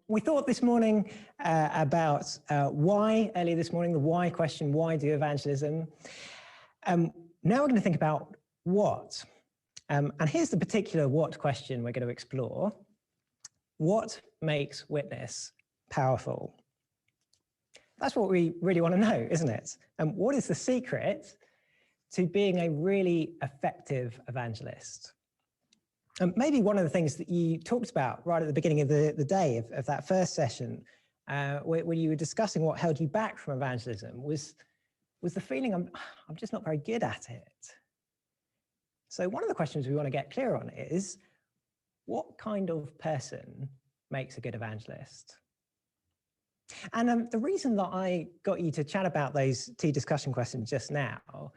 We thought this morning about why, earlier this morning, the why question, why do evangelism? Now we're going to think about what. And here's the particular what question we're going to explore. What makes witness powerful? That's what we really want to know, isn't it? And what is the secret to being a really effective evangelist? Maybe one of the things that you talked about right at the beginning of the day of that first session, when you were discussing what held you back from evangelism, was the feeling I'm just not very good at it. So one of the questions we want to get clear on is, what kind of person makes a good evangelist? And the reason that I got you to chat about those two discussion questions just now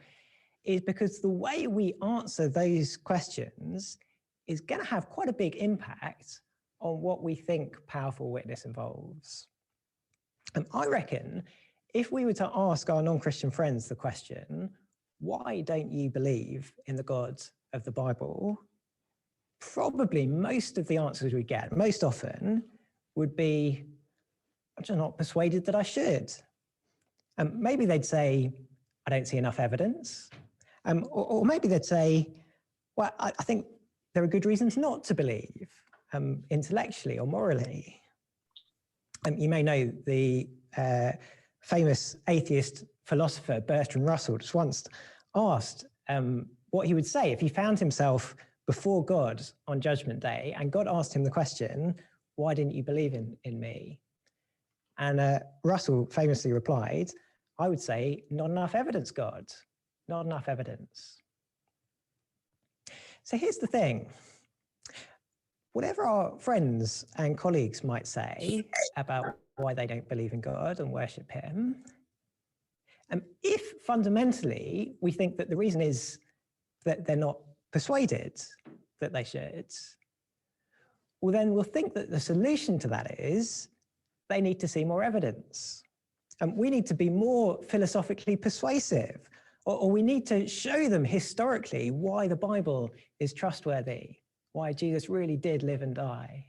is because the way we answer those questions is going to have quite a big impact on what we think powerful witness involves. And I reckon if we were to ask our non-Christian friends the question, why don't you believe in the God of the Bible? Probably most of the answers we get, most often, would be, I'm just not persuaded that I should. Maybe they'd say, I don't see enough evidence. Or maybe they'd say, well, I think there are good reasons not to believe, intellectually or morally. You may know the famous atheist philosopher Bertrand Russell was once asked what he would say if he found himself before God on Judgment Day and God asked him the question, why didn't you believe in me? And Russell famously replied, I would say, not enough evidence, God, not enough evidence. So here's the thing. Whatever our friends and colleagues might say about why they don't believe in God and worship him, if fundamentally we think that the reason is that they're not persuaded that they should, well, then we'll think that the solution to that is they need to see more evidence. And we need to be more philosophically persuasive, or we need to show them historically why the Bible is trustworthy, why Jesus really did live and die.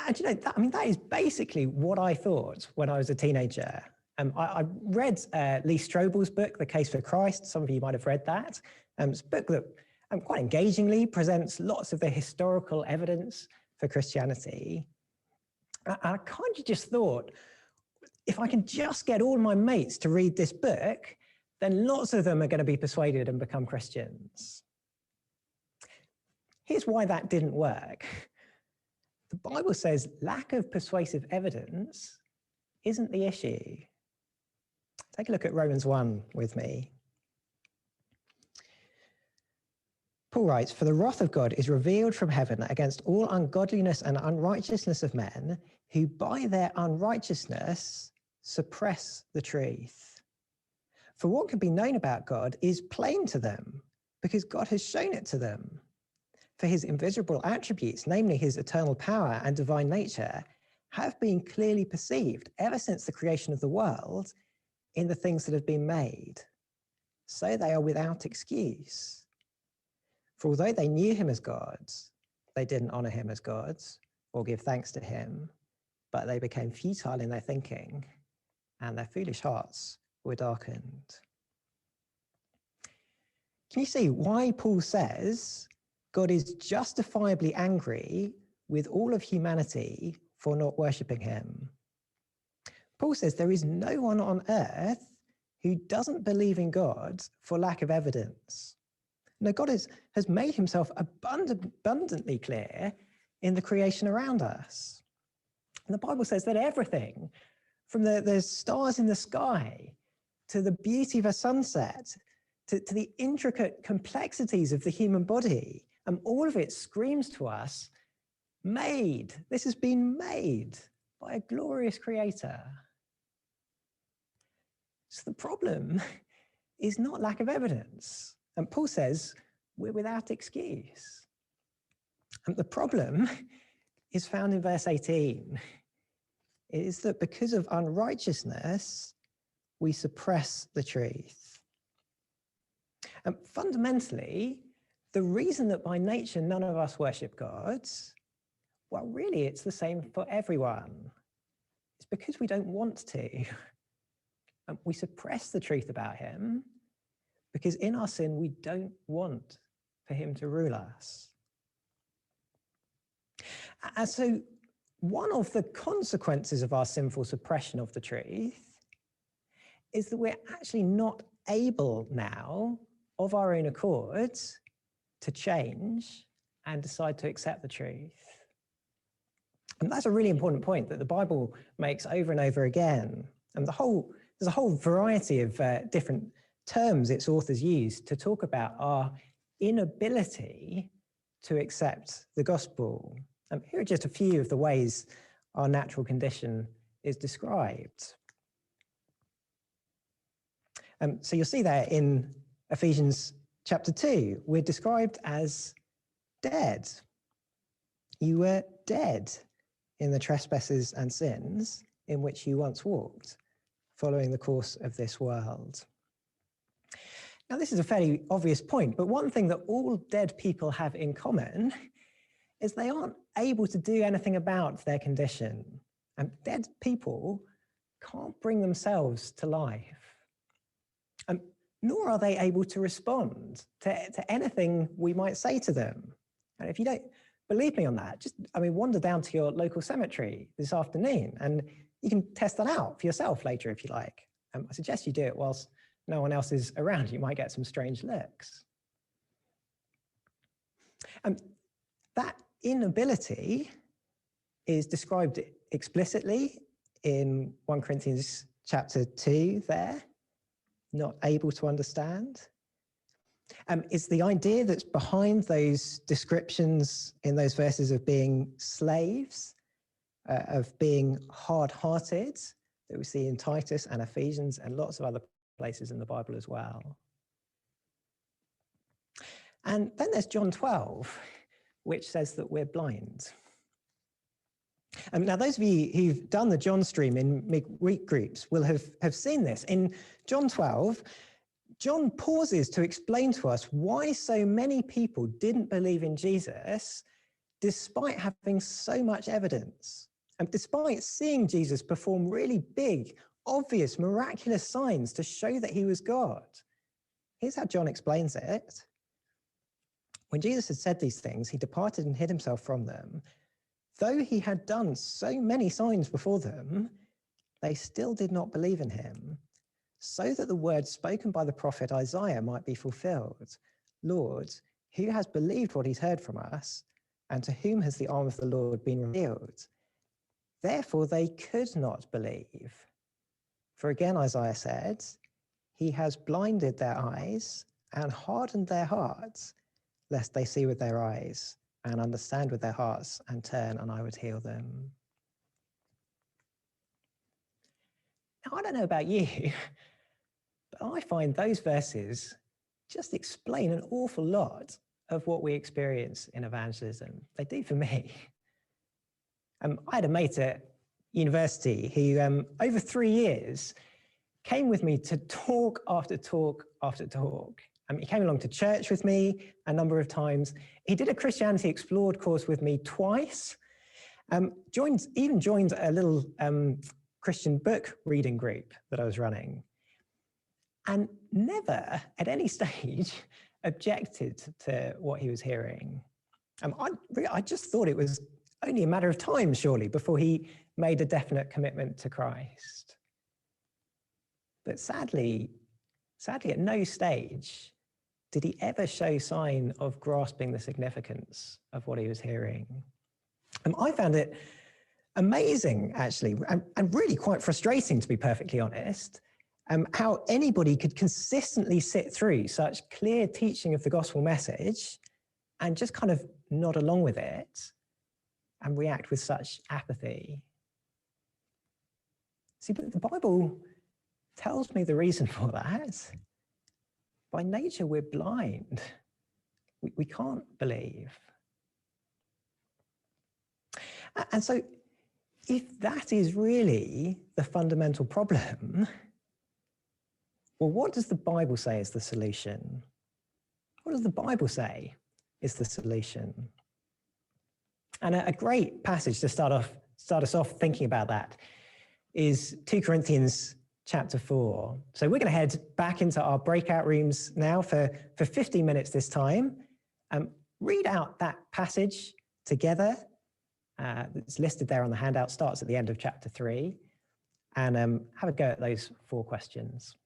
And you know, that is basically what I thought when I was a teenager. I read Lee Strobel's book, The Case for Christ. Some of you might have read that. It's a book that quite engagingly presents lots of the historical evidence for Christianity. I kind of just thought, if I can just get all my mates to read this book, then lots of them are going to be persuaded and become Christians. Here's why that didn't work. The Bible says lack of persuasive evidence isn't the issue. Take a look at Romans 1 with me. Paul writes, for the wrath of God is revealed from heaven against all ungodliness and unrighteousness of men who by their unrighteousness suppress the truth. For what can be known about God is plain to them, because God has shown it to them. For his invisible attributes, namely his eternal power and divine nature, have been clearly perceived ever since the creation of the world in the things that have been made. So they are without excuse. For although they knew him as God, they didn't honor him as God or give thanks to him, but they became futile in their thinking, and their foolish hearts were darkened. Can you see why Paul says God is justifiably angry with all of humanity for not worshipping him? Paul says there is no one on earth who doesn't believe in God for lack of evidence. No, God has made himself abundantly clear in the creation around us. And the Bible says that everything, from the stars in the sky, to the beauty of a sunset, to the intricate complexities of the human body, all of it screams to us, made. This has been made by a glorious creator. So the problem is not lack of evidence. And Paul says we're without excuse. And the problem is found in verse 18. It is that because of unrighteousness, we suppress the truth. And fundamentally, the reason that by nature none of us worship God, well, really, it's the same for everyone. It's because we don't want to. We suppress the truth about him because in our sin, we don't want for him to rule us. And so one of the consequences of our sinful suppression of the truth is that we're actually not able now, of our own accord, to change and decide to accept the truth. And that's a really important point that the Bible makes over and over again. And there's a whole variety of different terms its authors use to talk about our inability to accept the gospel. Here are just a few of the ways our natural condition is described. So you'll see there in Ephesians chapter 2, we're described as dead. You were dead in the trespasses and sins in which you once walked, following the course of this world. Now, this is a fairly obvious point, but one thing that all dead people have in common is they aren't able to do anything about their condition. And dead people can't bring themselves to life. Nor are they able to respond to anything we might say to them. And if you don't believe me on that, just, wander down to your local cemetery this afternoon and you can test that out for yourself later if you like. I suggest you do it whilst no one else is around. You might get some strange looks. That inability is described explicitly in 1 Corinthians chapter 2 there, not able to understand. It's the idea that's behind those descriptions in those verses of being slaves, of being hard-hearted, that we see in Titus and Ephesians and lots of other places in the Bible as well. And then there's John 12, which says that we're blind. Now, those of you who've done the John stream in midweek groups will have seen this. In John 12, John pauses to explain to us why so many people didn't believe in Jesus, despite having so much evidence, and despite seeing Jesus perform really big, obvious, miraculous signs to show that he was God. Here's how John explains it. When Jesus had said these things, he departed and hid himself from them. Though he had done so many signs before them, they still did not believe in him, so that the words spoken by the prophet Isaiah might be fulfilled. Lord, who has believed what he's heard from us, and to whom has the arm of the Lord been revealed? Therefore they could not believe. For again Isaiah said, he has blinded their eyes and hardened their hearts, lest they see with their eyes and understand with their hearts and turn, and I would heal them. Now, I don't know about you, but I find those verses just explain an awful lot of what we experience in evangelism. They do for me. I had a mate at university who, over 3 years, came with me to talk after talk after talk. He came along to church with me a number of times. He did a Christianity Explored course with me twice. Even joined a little Christian book reading group that I was running. And never at any stage objected to what he was hearing. I just thought it was only a matter of time, surely, before he made a definite commitment to Christ. But sadly, at no stage did he ever show sign of grasping the significance of what he was hearing. I found it amazing, actually, and really quite frustrating, to be perfectly honest, how anybody could consistently sit through such clear teaching of the gospel message and just kind of nod along with it and react with such apathy. See, but the Bible tells me the reason for that. By nature, we're blind. We can't believe. And so if that is really the fundamental problem, well, what does the Bible say is the solution? What does the Bible say is the solution? And a great passage to start us off thinking about that is 2 Corinthians chapter 4. So we're going to head back into our breakout rooms now for 50 minutes this time. Read out that passage together. It's listed there on the handout, starts at the end of chapter 3. And have a go at those 4 questions.